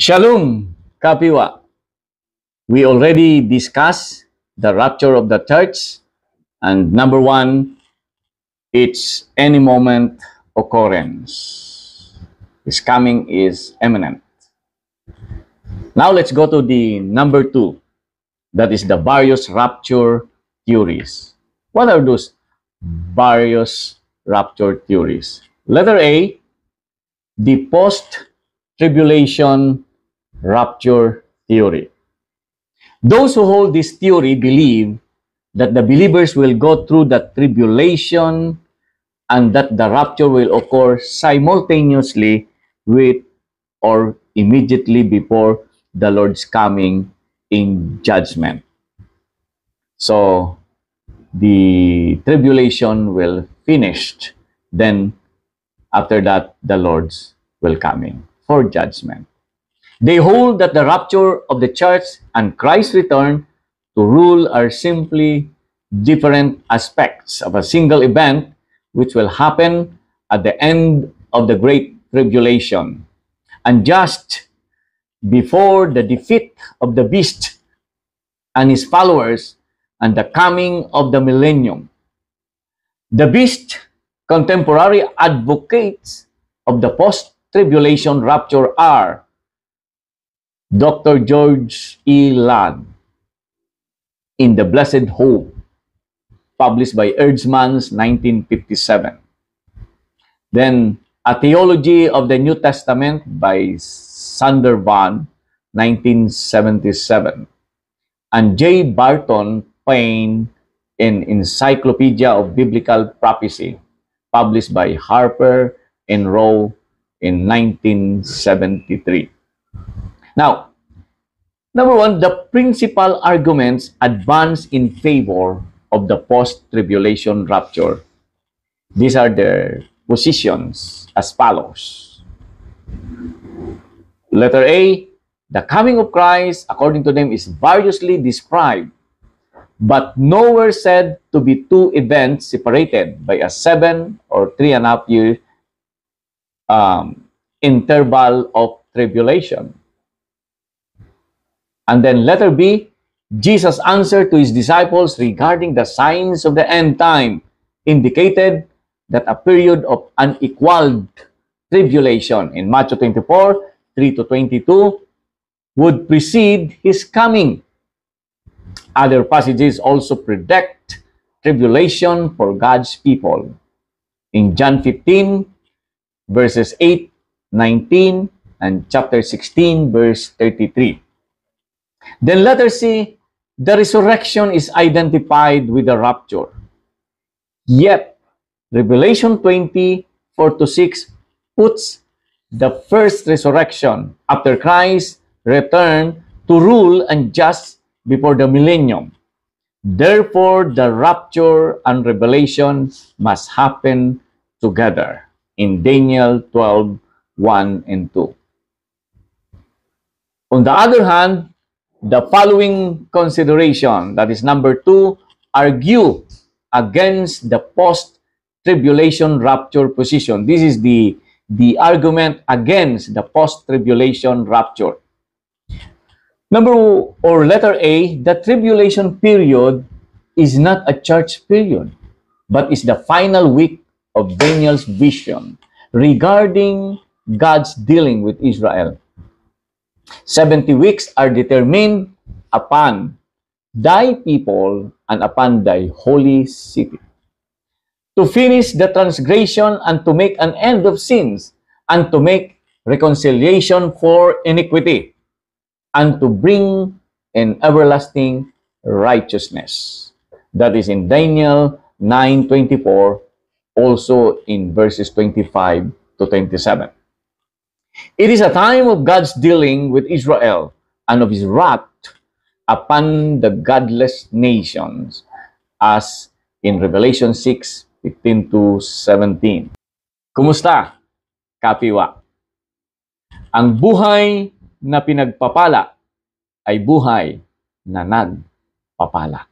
Shalom, Kapiwa. We already discussed the rapture of the church, and number one, it's any moment occurrence. His coming is imminent. Now let's go to the number two, that is the various rapture theories. What are those various rapture theories? Letter A, the post-tribulation rapture theory. Those who hold this theory believe that the believers will go through the tribulation and that the rapture will occur simultaneously with or immediately before the Lord's coming in judgment. So, the tribulation will finish, then after that, the Lord's will coming for judgment. They hold that the rapture of the church and Christ's return to rule are simply different aspects of a single event which will happen at the end of the Great Tribulation and just before the defeat of the beast and his followers and the coming of the millennium. The beast, contemporary advocates of the post-tribulation rapture are Dr. George E. Ladd in The Blessed Hope, published by Eerdmans, 1957. Then, A Theology of the New Testament by Sander Van, 1977. And J. Barton Payne in Encyclopedia of Biblical Prophecy, published by Harper and Row in 1973. Now, number one, the principal arguments advanced in favor of the post-tribulation rapture. These are their positions as follows. Letter A, the coming of Christ, according to them, is variously described, but nowhere said to be two events separated by a 7 or 3.5 year interval of tribulation. And then letter B, Jesus' answer to his disciples regarding the signs of the end time indicated that a period of unequaled tribulation in Matthew 24, 3-22 would precede his coming. Other passages also predict tribulation for God's people. In John 15, verses 8, 19, and chapter 16, verse 33. Then letter C, the resurrection is identified with the rapture. Yet, Revelation 20, 4-6 puts the first resurrection after Christ returned to rule and judge before the millennium. Therefore, the rapture and revelation must happen together in Daniel 12, 1 and 2. On the other hand, the following consideration, that is number 2, argue against the post-tribulation rapture position. This is the argument against the post-tribulation rapture. Letter A, the tribulation period is not a church period, but is the final week of Daniel's vision regarding God's dealing with Israel. 70 weeks are determined upon thy people and upon thy holy city, to finish the transgression and to make an end of sins, and to make reconciliation for iniquity, and to bring in everlasting righteousness. That is in Daniel 9:24, also in verses 25-27. It is a time of God's dealing with Israel and of his wrath upon the godless nations, as in Revelation 6, 15-17. Kumusta, Kapiwa? Ang buhay na pinagpapala ay buhay na nagpapala.